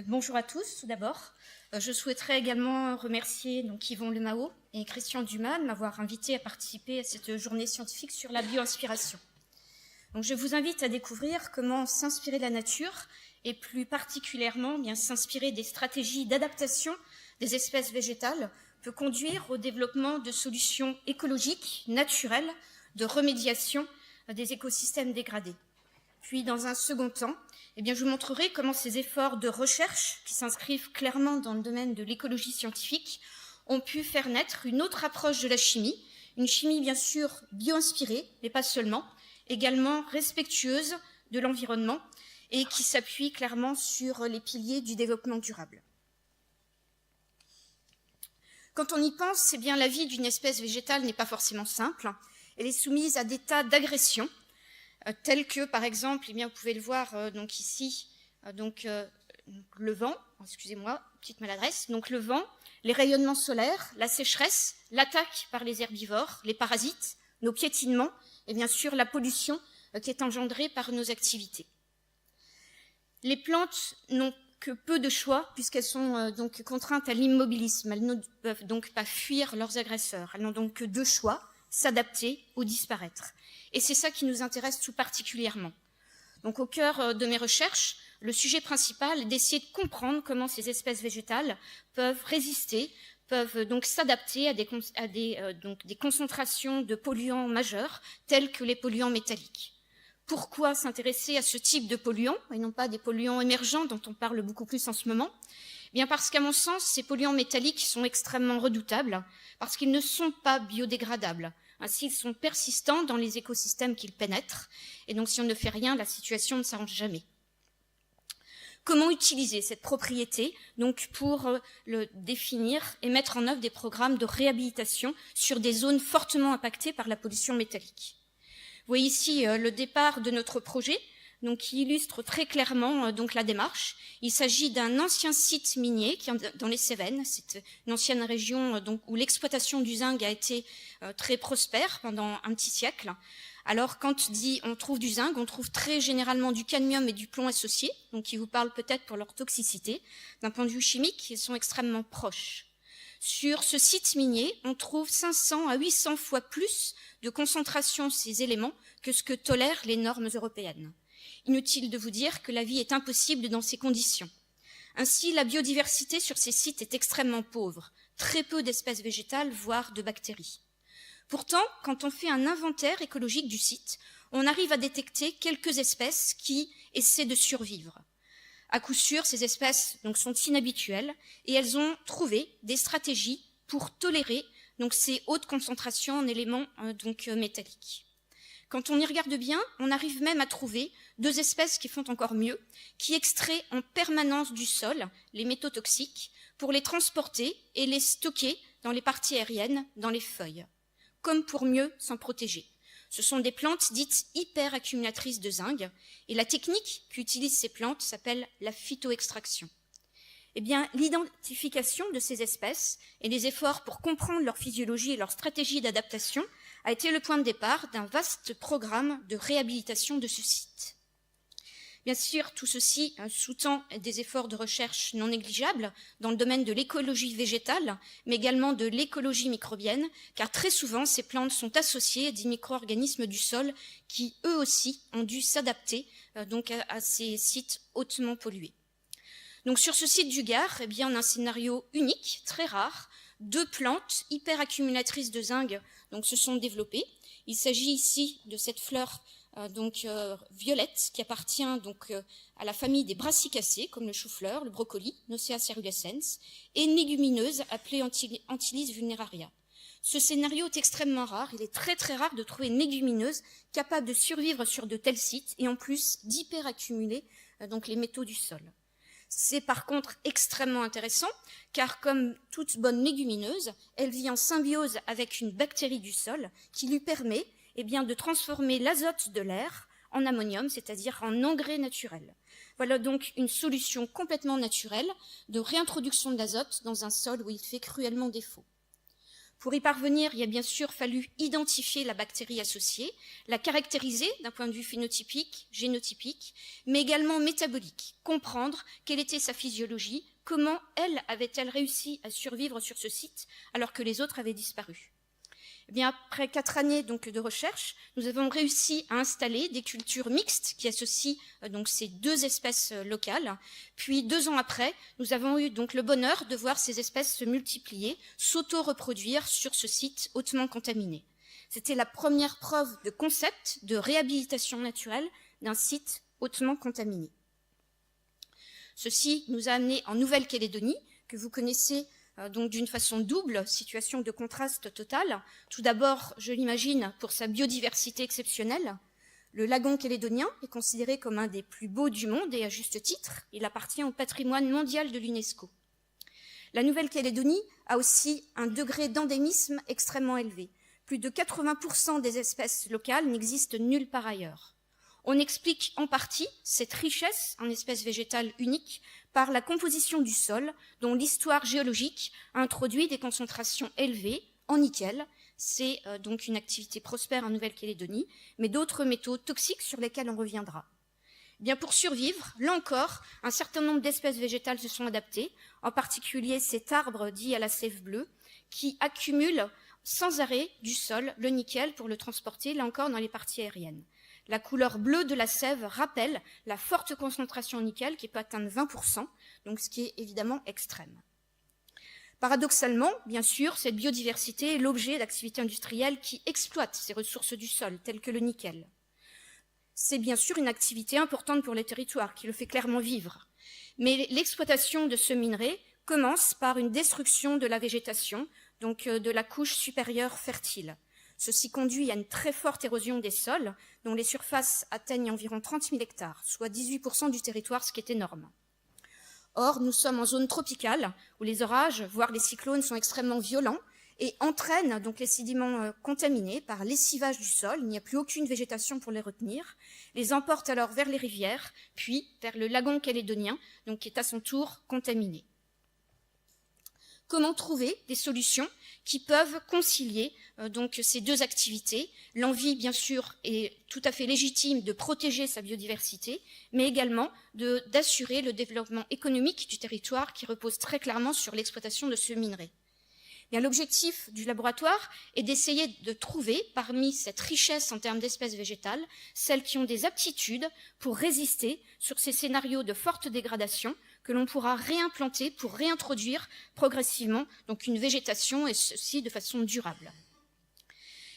Bonjour à tous, tout d'abord. Je souhaiterais également remercier Yvon Lemao et Christian Dumas de m'avoir invité à participer à cette journée scientifique sur la bio-inspiration. Je vous invite à découvrir comment s'inspirer de la nature et plus particulièrement s'inspirer des stratégies d'adaptation des espèces végétales peut conduire au développement de solutions écologiques, naturelles, de remédiation des écosystèmes dégradés. Puis, dans un second temps, je vous montrerai comment ces efforts de recherche, qui s'inscrivent clairement dans le domaine de l'écologie scientifique, ont pu faire naître une autre approche de la chimie, une chimie bien sûr bio-inspirée, mais pas seulement, également respectueuse de l'environnement et qui s'appuie clairement sur les piliers du développement durable. Quand on y pense, la vie d'une espèce végétale n'est pas forcément simple. Elle est soumise à des tas d'agressions, tels que, par exemple, vous pouvez le voir ici, le vent, excusez-moi, petite maladresse, le vent, les rayonnements solaires, la sécheresse, l'attaque par les herbivores, les parasites, nos piétinements et bien sûr la pollution qui est engendrée par nos activités. Les plantes n'ont que peu de choix puisqu'elles sont contraintes à l'immobilisme. Elles ne peuvent donc pas fuir leurs agresseurs. Elles n'ont donc que deux choix, s'adapter ou disparaître. Et c'est ça qui nous intéresse tout particulièrement. Donc au cœur de mes recherches, le sujet principal est d'essayer de comprendre comment ces espèces végétales peuvent résister, peuvent donc s'adapter à des concentrations de polluants majeurs, tels que les polluants métalliques. Pourquoi s'intéresser à ce type de polluants, et non pas des polluants émergents dont on parle beaucoup plus en ce moment ? Parce qu'à mon sens, ces polluants métalliques sont extrêmement redoutables, parce qu'ils ne sont pas biodégradables. Ainsi, ils sont persistants dans les écosystèmes qu'ils pénètrent, et donc si on ne fait rien, la situation ne s'arrange jamais. Comment utiliser cette propriété pour le définir et mettre en œuvre des programmes de réhabilitation sur des zones fortement impactées par la pollution métallique? Vous voyez ici le départ de notre projet, qui illustre très clairement la démarche. Il s'agit d'un ancien site minier qui est dans les Cévennes. C'est une ancienne région où l'exploitation du zinc a été très prospère pendant un petit siècle. Alors, quand on trouve du zinc, on trouve très généralement du cadmium et du plomb associés, qui vous parlent peut-être pour leur toxicité. D'un point de vue chimique, ils sont extrêmement proches. Sur ce site minier, on trouve 500 à 800 fois plus de concentration de ces éléments que ce que tolèrent les normes européennes. Inutile de vous dire que la vie est impossible dans ces conditions. Ainsi, la biodiversité sur ces sites est extrêmement pauvre, très peu d'espèces végétales, voire de bactéries. Pourtant, quand on fait un inventaire écologique du site, on arrive à détecter quelques espèces qui essaient de survivre. À coup sûr, ces espèces sont inhabituelles et elles ont trouvé des stratégies pour tolérer ces hautes concentrations en éléments métalliques. Quand on y regarde bien, on arrive même à trouver deux espèces qui font encore mieux, qui extraient en permanence du sol les métaux toxiques pour les transporter et les stocker dans les parties aériennes, dans les feuilles, comme pour mieux s'en protéger. Ce sont des plantes dites hyperaccumulatrices de zinc, et la technique qu'utilisent ces plantes s'appelle la phytoextraction. L'identification de ces espèces et les efforts pour comprendre leur physiologie et leur stratégie d'adaptation a été le point de départ d'un vaste programme de réhabilitation de ce site. Bien sûr, tout ceci sous-tend des efforts de recherche non négligeables dans le domaine de l'écologie végétale, mais également de l'écologie microbienne, car très souvent, ces plantes sont associées à des micro-organismes du sol qui, eux aussi, ont dû s'adapter à ces sites hautement pollués. Donc, sur ce site du Gard, on a un scénario unique, très rare. Deux plantes hyperaccumulatrices de zinc se sont développées. Il s'agit ici de cette fleur violette qui appartient à la famille des brassicacées, comme le chou-fleur, le brocoli, Nocea cerulescens, et une légumineuse appelée Antilis vulneraria. Ce scénario est extrêmement rare. Il est très très rare de trouver une légumineuse capable de survivre sur de tels sites et en plus d'hyperaccumuler les métaux du sol. C'est par contre extrêmement intéressant car comme toute bonne légumineuse, elle vit en symbiose avec une bactérie du sol qui lui permet de transformer l'azote de l'air en ammonium, c'est-à-dire en engrais naturel. Voilà donc une solution complètement naturelle de réintroduction de l'azote dans un sol où il fait cruellement défaut. Pour y parvenir, il a bien sûr fallu identifier la bactérie associée, la caractériser d'un point de vue phénotypique, génotypique, mais également métabolique, comprendre quelle était sa physiologie, comment elle avait-elle réussi à survivre sur ce site alors que les autres avaient disparu. Eh bien, après 4 années donc, de recherche, nous avons réussi à installer des cultures mixtes qui associent donc, ces 2 espèces locales. Puis 2 ans après, nous avons eu donc, le bonheur de voir ces espèces se multiplier, s'auto-reproduire sur ce site hautement contaminé. C'était la première preuve de concept de réhabilitation naturelle d'un site hautement contaminé. Ceci nous a amené en Nouvelle-Calédonie, que vous connaissez donc d'une façon double, situation de contraste total. Tout d'abord, je l'imagine, pour sa biodiversité exceptionnelle. Le lagon calédonien est considéré comme un des plus beaux du monde et à juste titre, il appartient au patrimoine mondial de l'UNESCO. La Nouvelle-Calédonie a aussi un degré d'endémisme extrêmement élevé. Plus de 80% des espèces locales n'existent nulle part ailleurs. On explique en partie cette richesse en espèces végétales uniques par la composition du sol, dont l'histoire géologique a introduit des concentrations élevées en nickel. C'est donc une activité prospère en Nouvelle-Calédonie, mais d'autres métaux toxiques sur lesquels on reviendra. Bien pour survivre, là encore, un certain nombre d'espèces végétales se sont adaptées, en particulier cet arbre dit à la sève bleue, qui accumule sans arrêt du sol le nickel pour le transporter, là encore, dans les parties aériennes. La couleur bleue de la sève rappelle la forte concentration en nickel qui peut atteindre 20%, donc ce qui est évidemment extrême. Paradoxalement, bien sûr, cette biodiversité est l'objet d'activités industrielles qui exploitent ces ressources du sol, telles que le nickel. C'est bien sûr une activité importante pour les territoires, qui le fait clairement vivre. Mais l'exploitation de ce minerai commence par une destruction de la végétation, donc de la couche supérieure fertile. Ceci conduit à une très forte érosion des sols, dont les surfaces atteignent environ 30 000 hectares, soit 18% du territoire, ce qui est énorme. Or, nous sommes en zone tropicale, où les orages, voire les cyclones, sont extrêmement violents et entraînent donc les sédiments contaminés par lessivage du sol. Il n'y a plus aucune végétation pour les retenir. Les emportent alors vers les rivières, puis vers le lagon calédonien, donc qui est à son tour contaminé. Comment trouver des solutions qui peuvent concilier donc ces 2 activités? L'envie, bien sûr, est tout à fait légitime de protéger sa biodiversité, mais également d'assurer le développement économique du territoire qui repose très clairement sur l'exploitation de ce minerai. Bien, l'objectif du laboratoire est d'essayer de trouver, parmi cette richesse en termes d'espèces végétales, celles qui ont des aptitudes pour résister sur ces scénarios de forte dégradation que l'on pourra réimplanter pour réintroduire progressivement donc une végétation, et ceci de façon durable.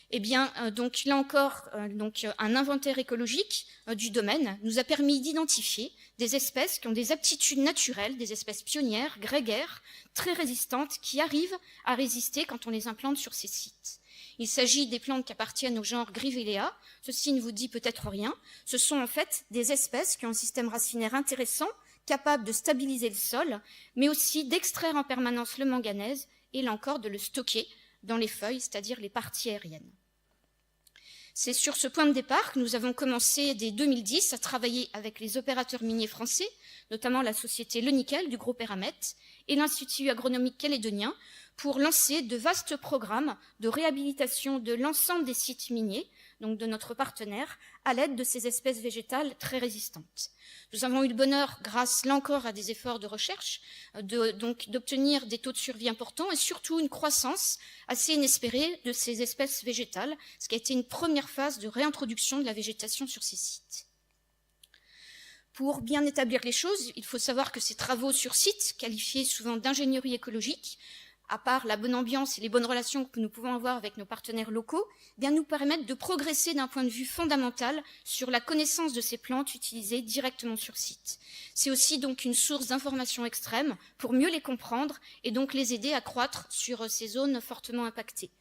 Eh bien, donc là encore, un inventaire écologique du domaine nous a permis d'identifier des espèces qui ont des aptitudes naturelles, des espèces pionnières, grégaires, très résistantes, qui arrivent à résister quand on les implante sur ces sites. Il s'agit des plantes qui appartiennent au genre Grivillea. Ceci ne vous dit peut-être rien. Ce sont en fait des espèces qui ont un système racinaire intéressant, capable de stabiliser le sol, mais aussi d'extraire en permanence le manganèse et là encore de le stocker dans les feuilles, c'est-à-dire les parties aériennes. C'est sur ce point de départ que nous avons commencé dès 2010 à travailler avec les opérateurs miniers français, notamment la société Le Nickel du groupe Eramet et l'Institut agronomique calédonien, pour lancer de vastes programmes de réhabilitation de l'ensemble des sites miniers, donc de notre partenaire, à l'aide de ces espèces végétales très résistantes. Nous avons eu le bonheur, grâce là encore à des efforts de recherche, d'obtenir des taux de survie importants et surtout une croissance assez inespérée de ces espèces végétales, ce qui a été une première phase de réintroduction de la végétation sur ces sites. Pour bien établir les choses, il faut savoir que ces travaux sur site, qualifiés souvent d'ingénierie écologique, à part la bonne ambiance et les bonnes relations que nous pouvons avoir avec nos partenaires locaux, bien nous permettent de progresser d'un point de vue fondamental sur la connaissance de ces plantes utilisées directement sur site. C'est aussi donc une source d'information extrême pour mieux les comprendre et donc les aider à croître sur ces zones fortement impactées.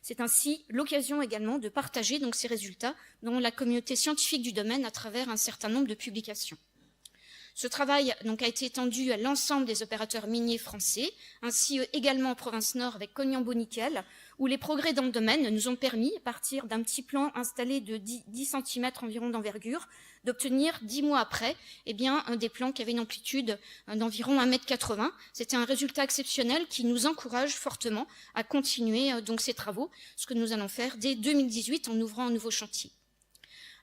C'est ainsi l'occasion également de partager donc ces résultats dans la communauté scientifique du domaine à travers un certain nombre de publications. Ce travail donc, a été étendu à l'ensemble des opérateurs miniers français, ainsi également en province nord avec Cognambo Nickel, où les progrès dans le domaine nous ont permis, à partir d'un petit plan installé de 10 cm environ d'envergure, d'obtenir 10 mois après des plants qui avaient une amplitude d'environ 1,80 m. C'était un résultat exceptionnel qui nous encourage fortement à continuer donc ces travaux, ce que nous allons faire dès 2018 en ouvrant un nouveau chantier.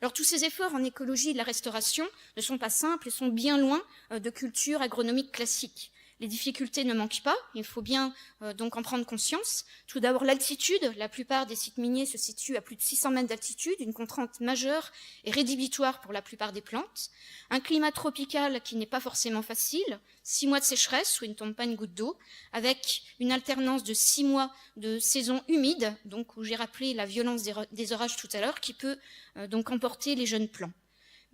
Alors tous ces efforts en écologie et de la restauration ne sont pas simples et sont bien loin de culture agronomique classique. Les difficultés ne manquent pas, il faut bien donc en prendre conscience. Tout d'abord l'altitude, la plupart des sites miniers se situent à plus de 600 mètres d'altitude, une contrainte majeure et rédhibitoire pour la plupart des plantes. Un climat tropical qui n'est pas forcément facile, 6 mois de sécheresse où il ne tombe pas une goutte d'eau, avec une alternance de 6 mois de saison humide, donc où j'ai rappelé la violence des orages tout à l'heure, qui peut donc emporter les jeunes plants.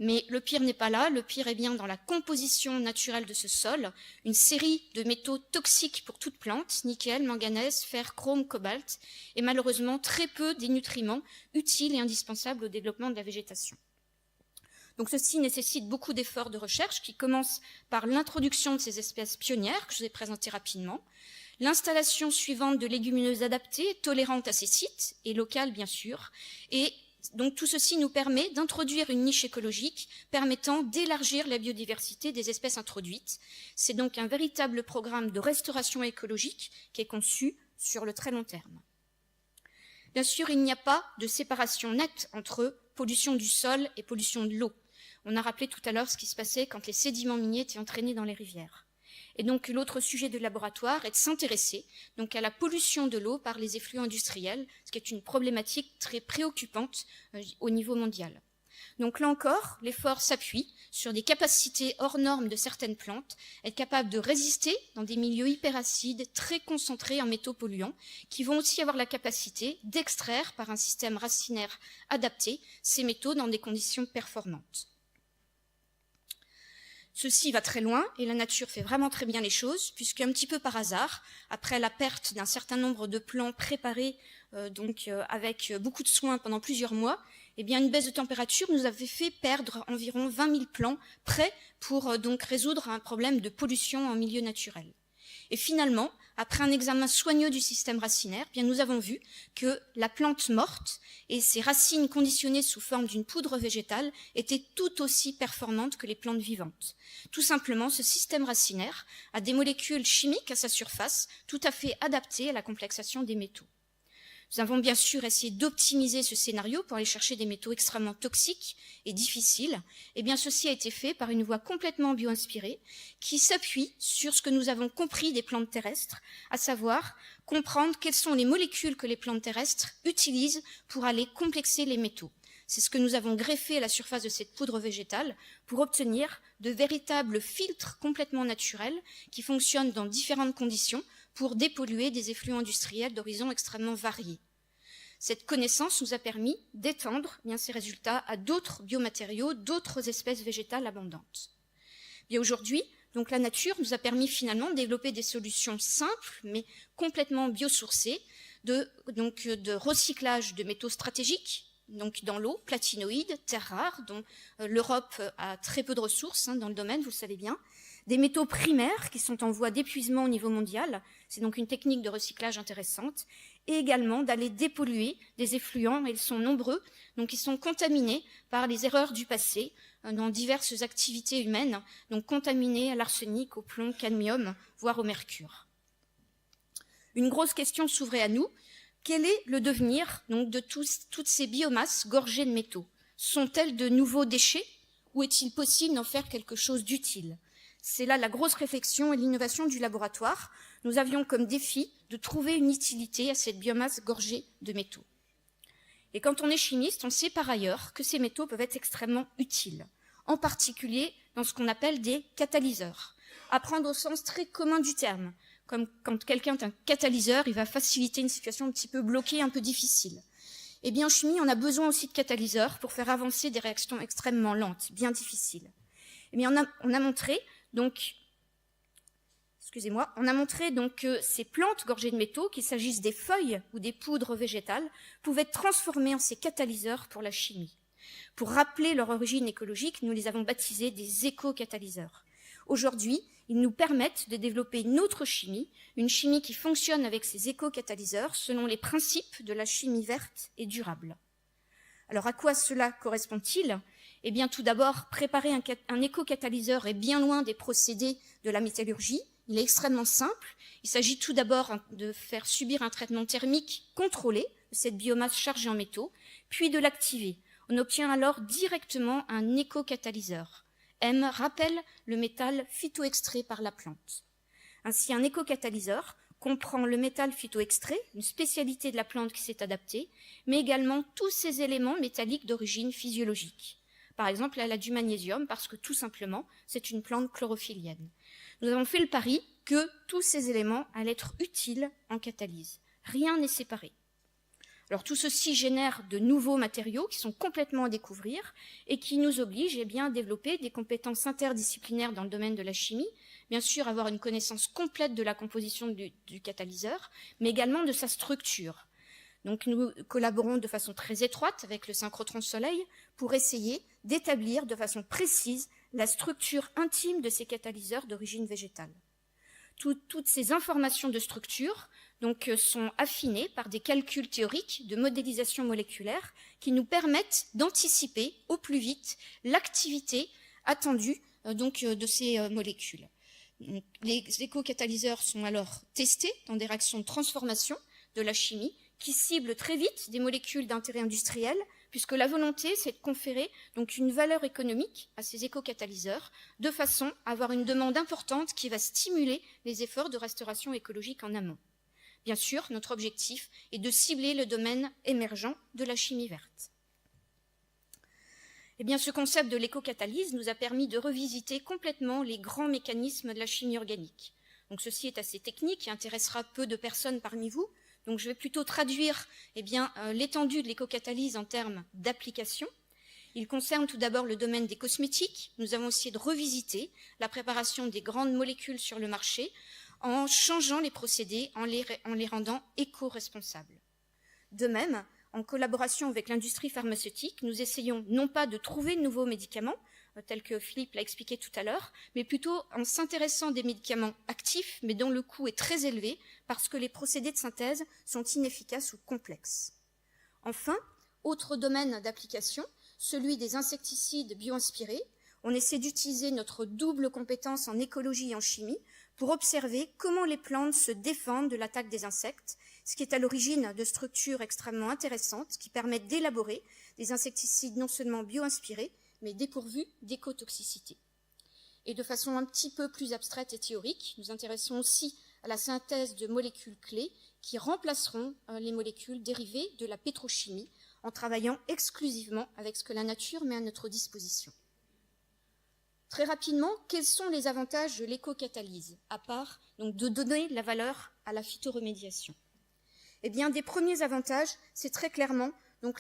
Mais le pire n'est pas là, le pire est bien dans la composition naturelle de ce sol, une série de métaux toxiques pour toute plante, nickel, manganèse, fer, chrome, cobalt, et malheureusement très peu des nutriments utiles et indispensables au développement de la végétation. Donc ceci nécessite beaucoup d'efforts de recherche qui commencent par l'introduction de ces espèces pionnières que je vous ai présentées rapidement, l'installation suivante de légumineuses adaptées, tolérantes à ces sites, et locales bien sûr, et donc tout ceci nous permet d'introduire une niche écologique permettant d'élargir la biodiversité des espèces introduites. C'est donc un véritable programme de restauration écologique qui est conçu sur le très long terme. Bien sûr, il n'y a pas de séparation nette entre pollution du sol et pollution de l'eau. On a rappelé tout à l'heure ce qui se passait quand les sédiments miniers étaient entraînés dans les rivières. Et donc l'autre sujet de laboratoire est de s'intéresser donc à la pollution de l'eau par les effluents industriels, ce qui est une problématique très préoccupante au niveau mondial. Donc là encore, l'effort s'appuie sur des capacités hors normes de certaines plantes, être capables de résister dans des milieux hyperacides très concentrés en métaux polluants, qui vont aussi avoir la capacité d'extraire par un système racinaire adapté ces métaux dans des conditions performantes. Ceci va très loin et la nature fait vraiment très bien les choses, puisque un petit peu par hasard, après la perte d'un certain nombre de plants préparés avec beaucoup de soins pendant plusieurs mois, une baisse de température nous avait fait perdre environ 20 000 plants prêts pour donc résoudre un problème de pollution en milieu naturel. Et finalement, après un examen soigneux du système racinaire, nous avons vu que la plante morte et ses racines conditionnées sous forme d'une poudre végétale étaient tout aussi performantes que les plantes vivantes. Tout simplement, ce système racinaire a des molécules chimiques à sa surface tout à fait adaptées à la complexation des métaux. Nous avons bien sûr essayé d'optimiser ce scénario pour aller chercher des métaux extrêmement toxiques et difficiles. Ceci a été fait par une voie complètement bio-inspirée qui s'appuie sur ce que nous avons compris des plantes terrestres, à savoir comprendre quelles sont les molécules que les plantes terrestres utilisent pour aller complexer les métaux. C'est ce que nous avons greffé à la surface de cette poudre végétale pour obtenir de véritables filtres complètement naturels qui fonctionnent dans différentes conditions pour dépolluer des effluents industriels d'horizons extrêmement variés. Cette connaissance nous a permis d'étendre ces résultats à d'autres biomatériaux, d'autres espèces végétales abondantes. Aujourd'hui, donc la nature nous a permis finalement de développer des solutions simples mais complètement biosourcées de recyclage de métaux stratégiques, donc dans l'eau, platinoïdes, terres rares, dont l'Europe a très peu de ressources dans le domaine, vous le savez bien, des métaux primaires qui sont en voie d'épuisement au niveau mondial, c'est donc une technique de recyclage intéressante, et également d'aller dépolluer des effluents, et ils sont nombreux, donc ils sont contaminés par les erreurs du passé dans diverses activités humaines, donc contaminés à l'arsenic, au plomb, cadmium, voire au mercure. Une grosse question s'ouvrait à nous. Quel est le devenir donc, de toutes ces biomasses gorgées de métaux? Sont-elles de nouveaux déchets ou est-il possible d'en faire quelque chose d'utile? C'est là la grosse réflexion et l'innovation du laboratoire. Nous avions comme défi de trouver une utilité à cette biomasse gorgée de métaux. Et quand on est chimiste, on sait par ailleurs que ces métaux peuvent être extrêmement utiles, en particulier dans ce qu'on appelle des catalyseurs. À prendre au sens très commun du terme, comme quand quelqu'un est un catalyseur, il va faciliter une situation un petit peu bloquée, un peu difficile. En chimie, on a besoin aussi de catalyseurs pour faire avancer des réactions extrêmement lentes, bien difficiles. On a montré donc que ces plantes gorgées de métaux, qu'il s'agisse des feuilles ou des poudres végétales, pouvaient être transformées en ces catalyseurs pour la chimie. Pour rappeler leur origine écologique, nous les avons baptisés des éco-catalyseurs. Aujourd'hui, ils nous permettent de développer une autre chimie, une chimie qui fonctionne avec ces éco-catalyseurs selon les principes de la chimie verte et durable. Alors à quoi cela correspond-il? Eh bien, tout d'abord, préparer un éco-catalyseur est bien loin des procédés de la métallurgie. Il est extrêmement simple. Il s'agit tout d'abord de faire subir un traitement thermique contrôlé de cette biomasse chargée en métaux, puis de l'activer. On obtient alors directement un éco-catalyseur. M rappelle le métal phytoextrait par la plante. Ainsi, un éco-catalyseur comprend le métal phytoextrait, une spécialité de la plante qui s'est adaptée, mais également tous ces éléments métalliques d'origine physiologique. Par exemple, elle a du magnésium parce que tout simplement, c'est une plante chlorophyllienne. Nous avons fait le pari que tous ces éléments allaient être utiles en catalyse. Rien n'est séparé. Alors tout ceci génère de nouveaux matériaux qui sont complètement à découvrir et qui nous obligent à développer des compétences interdisciplinaires dans le domaine de la chimie, bien sûr avoir une connaissance complète de la composition du catalyseur, mais également de sa structure. Donc nous collaborons de façon très étroite avec le synchrotron Soleil pour essayer d'établir de façon précise la structure intime de ces catalyseurs d'origine végétale. Toutes ces informations de structure sont affinées par des calculs théoriques de modélisation moléculaire qui nous permettent d'anticiper au plus vite l'activité attendue de ces molécules. Les éco-catalyseurs sont alors testés dans des réactions de transformation de la chimie qui ciblent très vite des molécules d'intérêt industriel, puisque la volonté, c'est de conférer une valeur économique à ces éco-catalyseurs, de façon à avoir une demande importante qui va stimuler les efforts de restauration écologique en amont. Bien sûr, notre objectif est de cibler le domaine émergent de la chimie verte. Ce concept de l'éco-catalyse nous a permis de revisiter complètement les grands mécanismes de la chimie organique. Ceci est assez technique et intéressera peu de personnes parmi vous. Je vais plutôt traduire l'étendue de l'éco-catalyse en termes d'application. Il concerne tout d'abord le domaine des cosmétiques. Nous avons essayé de revisiter la préparation des grandes molécules sur le marché en changeant les procédés, en les rendant éco-responsables. De même, en collaboration avec l'industrie pharmaceutique, nous essayons non pas de trouver de nouveaux médicaments, tel que Philippe l'a expliqué tout à l'heure, mais plutôt en s'intéressant à des médicaments actifs, mais dont le coût est très élevé parce que les procédés de synthèse sont inefficaces ou complexes. Enfin, autre domaine d'application, celui des insecticides bio-inspirés. On essaie d'utiliser notre double compétence en écologie et en chimie pour observer comment les plantes se défendent de l'attaque des insectes, ce qui est à l'origine de structures extrêmement intéressantes qui permettent d'élaborer des insecticides non seulement bio-inspirés, mais dépourvus d'écotoxicité. Et de façon un petit peu plus abstraite et théorique, nous intéressons aussi à la synthèse de molécules clés qui remplaceront les molécules dérivées de la pétrochimie en travaillant exclusivement avec ce que la nature met à notre disposition. Très rapidement, quels sont les avantages de l'éco-catalyse, à part de donner la valeur à la phytoremédiation? Des premiers avantages, c'est très clairement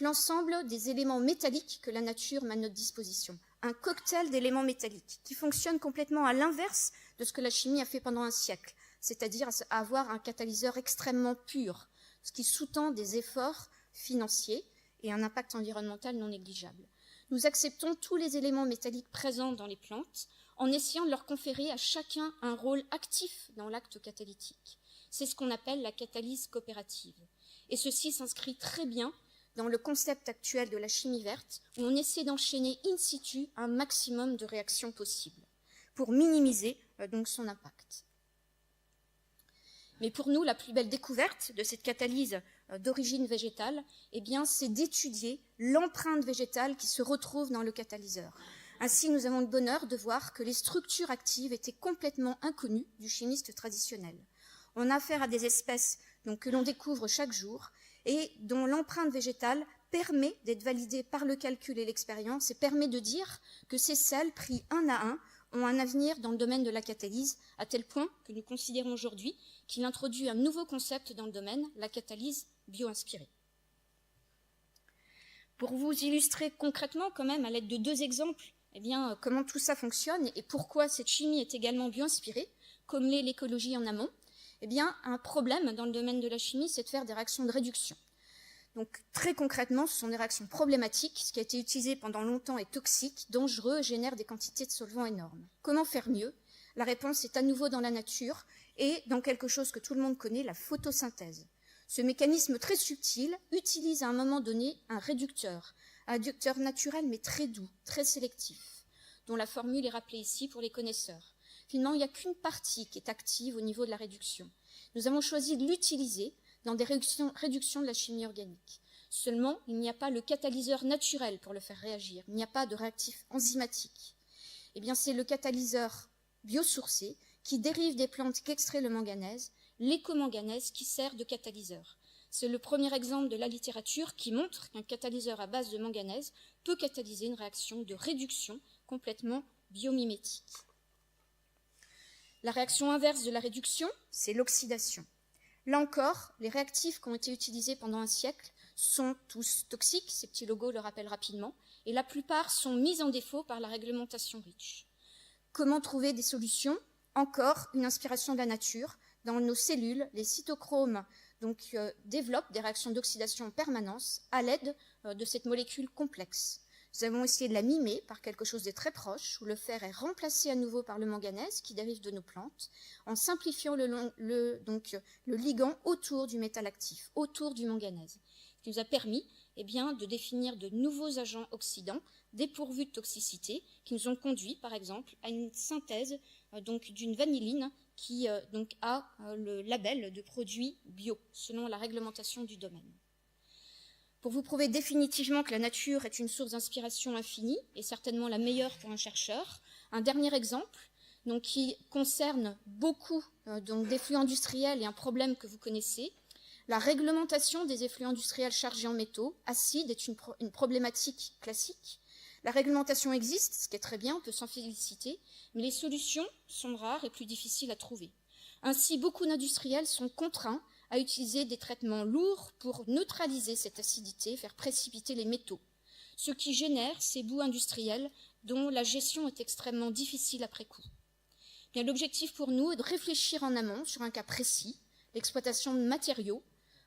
l'ensemble des éléments métalliques que la nature met à notre disposition. Un cocktail d'éléments métalliques qui fonctionne complètement à l'inverse de ce que la chimie a fait pendant un siècle, c'est-à-dire à avoir un catalyseur extrêmement pur, ce qui sous-tend des efforts financiers et un impact environnemental non négligeable. Nous acceptons tous les éléments métalliques présents dans les plantes en essayant de leur conférer à chacun un rôle actif dans l'acte catalytique. C'est ce qu'on appelle la catalyse coopérative. Et ceci s'inscrit très bien dans le concept actuel de la chimie verte, où on essaie d'enchaîner in situ un maximum de réactions possibles pour minimiser son impact. Mais pour nous, la plus belle découverte de cette catalyse d'origine végétale, c'est d'étudier l'empreinte végétale qui se retrouve dans le catalyseur. Ainsi, nous avons le bonheur de voir que les structures actives étaient complètement inconnues du chimiste traditionnel. On a affaire à des espèces que l'on découvre chaque jour et dont l'empreinte végétale permet d'être validée par le calcul et l'expérience et permet de dire que ces sels pris un à un ont un avenir dans le domaine de la catalyse, à tel point que nous considérons aujourd'hui qu'il introduit un nouveau concept dans le domaine, la catalyse bio-inspirée. Pour vous illustrer concrètement quand même à l'aide de deux exemples, comment tout ça fonctionne et pourquoi cette chimie est également bio-inspirée, comme l'est l'écologie en amont, un problème dans le domaine de la chimie, c'est de faire des réactions de réduction. Donc très concrètement, ce sont des réactions problématiques. Ce qui a été utilisé pendant longtemps est toxique, dangereux, génère des quantités de solvants énormes. Comment faire mieux? La réponse est à nouveau dans la nature et dans quelque chose que tout le monde connaît, la photosynthèse. Ce mécanisme très subtil utilise à un moment donné un réducteur, adducteur naturel mais très doux, très sélectif, dont la formule est rappelée ici pour les connaisseurs. Finalement, il n'y a qu'une partie qui est active au niveau de la réduction. Nous avons choisi de l'utiliser dans des réductions de la chimie organique. Seulement, il n'y a pas le catalyseur naturel pour le faire réagir. Il n'y a pas de réactif enzymatique. Eh bien, c'est le catalyseur biosourcé qui dérive des plantes qu'extrait le manganèse, l'écomanganèse qui sert de catalyseur. C'est le premier exemple de la littérature qui montre qu'un catalyseur à base de manganèse peut catalyser une réaction de réduction complètement biomimétique. La réaction inverse de la réduction, c'est l'oxydation. Là encore, les réactifs qui ont été utilisés pendant un siècle sont tous toxiques, ces petits logos le rappellent rapidement, et la plupart sont mis en défaut par la réglementation REACH. Comment trouver des solutions? Encore une inspiration de la nature. Dans nos cellules, les cytochromes développent des réactions d'oxydation en permanence à l'aide de cette molécule complexe. Nous avons essayé de la mimer par quelque chose de très proche, où le fer est remplacé à nouveau par le manganèse qui dérive de nos plantes, en simplifiant le ligand autour du métal actif, autour du manganèse, qui nous a permis de définir de nouveaux agents oxydants dépourvus de toxicité, qui nous ont conduit, par exemple, à une synthèse d'une vanilline qui a le label de produit bio, selon la réglementation du domaine. Pour vous prouver définitivement que la nature est une source d'inspiration infinie, et certainement la meilleure pour un chercheur, un dernier exemple qui concerne beaucoup d'effluents industriels et un problème que vous connaissez. La réglementation des effluents industriels chargés en métaux acides est une problématique classique. La réglementation existe, ce qui est très bien, on peut s'en féliciter, mais les solutions sont rares et plus difficiles à trouver. Ainsi, beaucoup d'industriels sont contraints à utiliser des traitements lourds pour neutraliser cette acidité, faire précipiter les métaux, ce qui génère ces boues industrielles dont la gestion est extrêmement difficile après coup. Bien, l'objectif pour nous est de réfléchir en amont sur un cas précis, l'exploitation de matériaux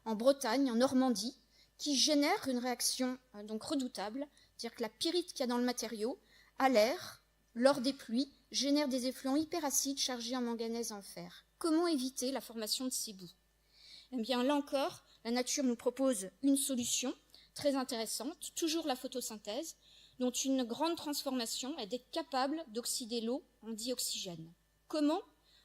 en Bretagne, en Normandie, qui génère une réaction redoutable, c'est-à-dire que la pyrite qu'il y a dans le matériau, à l'air, lors des pluies, génère des effluents hyperacides chargés en manganèse et en fer. Comment éviter la formation de ces boues? Eh bien, là encore, la nature nous propose une solution très intéressante, toujours la photosynthèse, dont une grande transformation est d'être capable d'oxyder l'eau en dioxygène. Comment?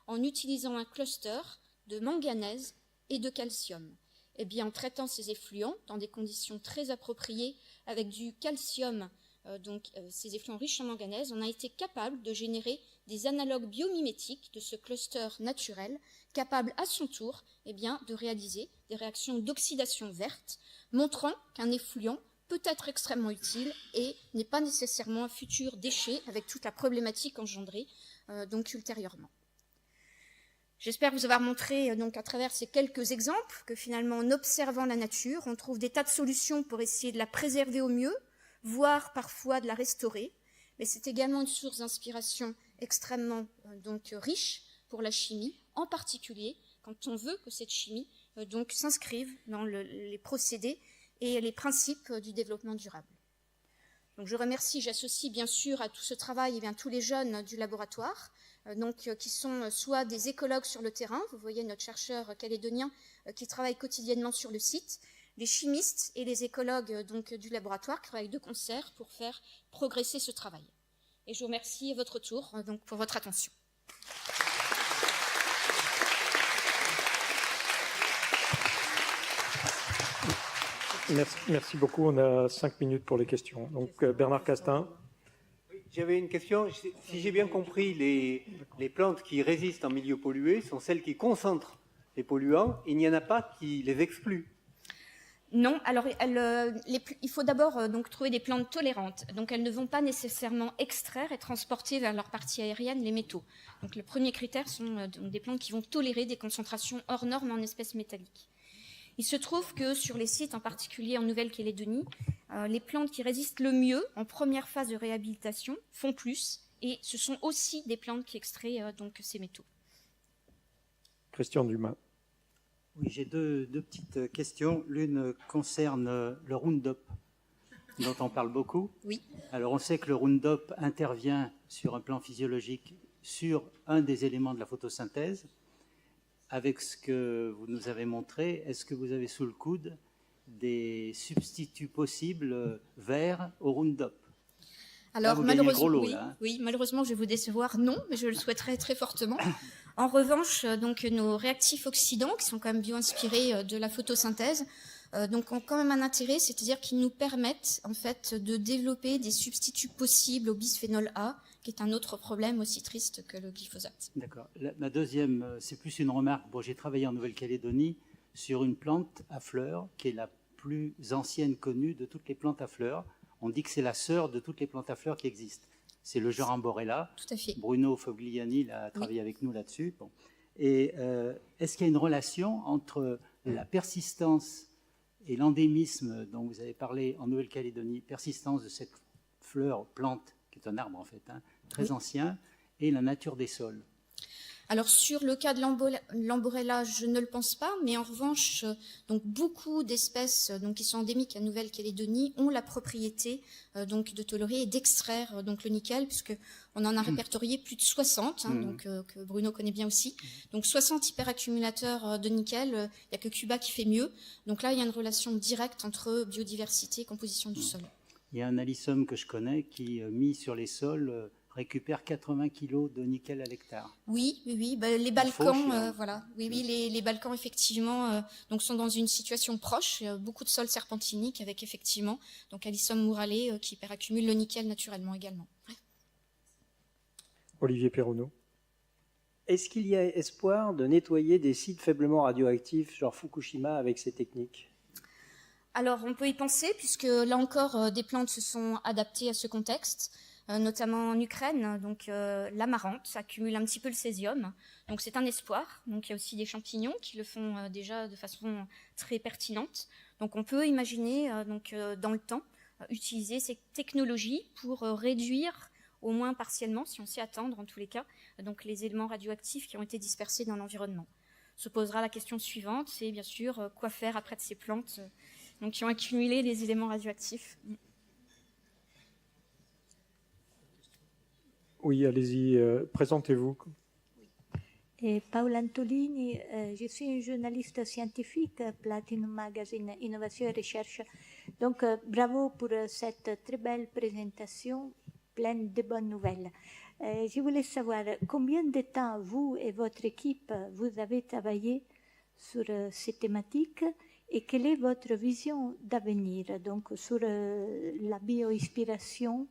En utilisant un cluster de manganèse et de calcium. Eh bien, en traitant ces effluents dans des conditions très appropriées avec du calcium, ces effluents riches en manganèse, on a été capable de générer des analogues biomimétiques de ce cluster naturel, capable à son tour de réaliser des réactions d'oxydation verte, montrant qu'un effluent peut être extrêmement utile et n'est pas nécessairement un futur déchet avec toute la problématique engendrée ultérieurement. J'espère vous avoir montré à travers ces quelques exemples que finalement en observant la nature, on trouve des tas de solutions pour essayer de la préserver au mieux, voire parfois de la restaurer, mais c'est également une source d'inspiration extrêmement riche pour la chimie, en particulier quand on veut que cette chimie s'inscrive dans les procédés et les principes du développement durable. Donc je remercie, j'associe bien sûr à tout ce travail tous les jeunes du laboratoire, qui sont soit des écologues sur le terrain, vous voyez notre chercheur calédonien qui travaille quotidiennement sur le site, les chimistes et les écologues du laboratoire qui travaillent de concert pour faire progresser ce travail. Et je vous remercie à votre tour pour votre attention. Merci beaucoup. On a 5 minutes pour les questions. Donc Bernard Castin. J'avais une question. Si j'ai bien compris, les plantes qui résistent en milieu pollué sont celles qui concentrent les polluants. Il n'y en a pas qui les excluent. Non, alors il faut d'abord trouver des plantes tolérantes. Donc elles ne vont pas nécessairement extraire et transporter vers leur partie aérienne les métaux. Donc le premier critère sont des plantes qui vont tolérer des concentrations hors normes en espèces métalliques. Il se trouve que sur les sites, en particulier en Nouvelle-Calédonie, les plantes qui résistent le mieux en première phase de réhabilitation font plus, et ce sont aussi des plantes qui extraient ces métaux. Christian Dumas. Oui, j'ai deux petites questions. L'une concerne le Roundup, dont on parle beaucoup. Oui. Alors, on sait que le Roundup intervient sur un plan physiologique sur un des éléments de la photosynthèse. Avec ce que vous nous avez montré, est-ce que vous avez sous le coude des substituts possibles verts au Roundup? Alors, vous gagnez le gros lot, oui, là, hein. oui, malheureusement, je vais vous décevoir, non, mais je le souhaiterais très fortement. En revanche, donc, nos réactifs oxydants, qui sont quand même bio-inspirés de la photosynthèse, donc ont quand même un intérêt, c'est-à-dire qu'ils nous permettent en fait de développer des substituts possibles au bisphénol A, qui est un autre problème aussi triste que le glyphosate. D'accord. Ma deuxième, c'est plus une remarque. Bon, j'ai travaillé en Nouvelle-Calédonie sur une plante à fleurs qui est la plus ancienne connue de toutes les plantes à fleurs. On dit que c'est la sœur de toutes les plantes à fleurs qui existent. C'est le genre Amborella. Tout à fait. Bruno Fogliani a travaillé avec nous là-dessus. Bon. Et est-ce qu'il y a une relation entre la persistance et l'endémisme dont vous avez parlé en Nouvelle-Calédonie, persistance de cette fleur, plante, qui est un arbre en fait, hein, très ancien, et la nature des sols? Alors sur le cas de l'Amborella, je ne le pense pas, mais en revanche, donc beaucoup d'espèces donc qui sont endémiques à Nouvelle-Calédonie ont la propriété donc de tolérer et d'extraire donc le nickel, puisque on en a répertorié plus de 60, hein, donc que Bruno connaît bien aussi. Donc 60 hyperaccumulateurs de nickel, il n'y a que Cuba qui fait mieux. Donc là, il y a une relation directe entre biodiversité et composition du sol. Il y a un alyssum que je connais qui, mis sur les sols, récupère 80 kg de nickel à l'hectare. Oui, oui, oui. Ben, les Balkans, voilà. Oui, oui, les Balkans, effectivement, donc sont dans une situation proche. Beaucoup de sols serpentiniques avec, effectivement, donc Alyssum murale qui hyperaccumule le nickel naturellement également. Ouais. Olivier Perronneau. Est-ce qu'il y a espoir de nettoyer des sites faiblement radioactifs, genre Fukushima, avec ces techniques? Alors, on peut y penser, puisque là encore, des plantes se sont adaptées à ce contexte. Notamment en Ukraine, donc l'amarante accumule un petit peu le césium, donc c'est un espoir. Donc il y a aussi des champignons qui le font déjà de façon très pertinente. Donc on peut imaginer dans le temps utiliser ces technologies pour réduire au moins partiellement, si on s'y attendre en tous les cas, donc les éléments radioactifs qui ont été dispersés dans l'environnement. Se posera la question suivante, c'est bien sûr quoi faire après de ces plantes donc qui ont accumulé les éléments radioactifs. Oui, allez-y, présentez-vous. Paola Antolini, je suis une journaliste scientifique, Platinum Magazine Innovation et Recherche. Donc, bravo pour cette très belle présentation pleine de bonnes nouvelles. Je voulais savoir combien de temps vous et votre équipe vous avez travaillé sur ces thématiques et quelle est votre vision d'avenir, donc sur la bioinspiration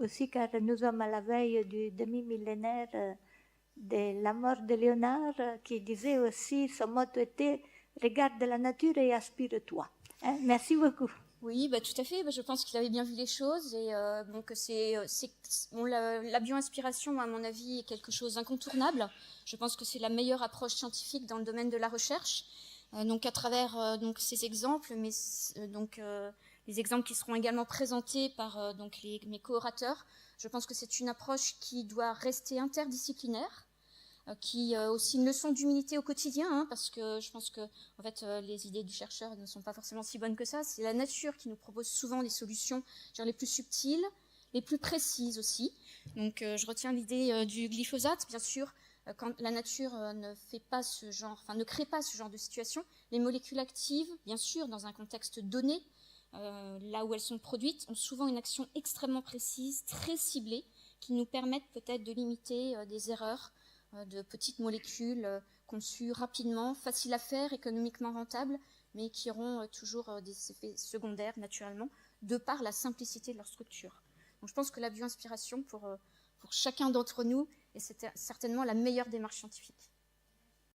aussi, car nous sommes à la veille du demi-millénaire de la mort de Léonard, qui disait aussi, son motto était « Regarde la nature et aspire-toi ». Merci beaucoup. Oui, bah, tout à fait. Bah, je pense qu'il avait bien vu les choses. Et donc la bio-inspiration, à mon avis, est quelque chose d'incontournable. Je pense que c'est la meilleure approche scientifique dans le domaine de la recherche. Donc à travers donc ces exemples, mais les exemples qui seront également présentés par mes co-orateurs. Je pense que c'est une approche qui doit rester interdisciplinaire, qui aussi une leçon d'humilité au quotidien, hein, parce que je pense que en fait, les idées du chercheur ne sont pas forcément si bonnes que ça. C'est la nature qui nous propose souvent des solutions les plus subtiles, les plus précises aussi. Donc je retiens l'idée du glyphosate, bien sûr. Quand la nature ne crée pas ce genre de situation, les molécules actives, bien sûr, dans un contexte donné, là où elles sont produites, ont souvent une action extrêmement précise, très ciblée, qui nous permettent peut-être de limiter des erreurs de petites molécules conçues rapidement, faciles à faire, économiquement rentables, mais qui auront toujours des effets secondaires naturellement, de par la simplicité de leur structure. Donc je pense que la bio-inspiration pour chacun d'entre nous est certainement la meilleure démarche scientifique.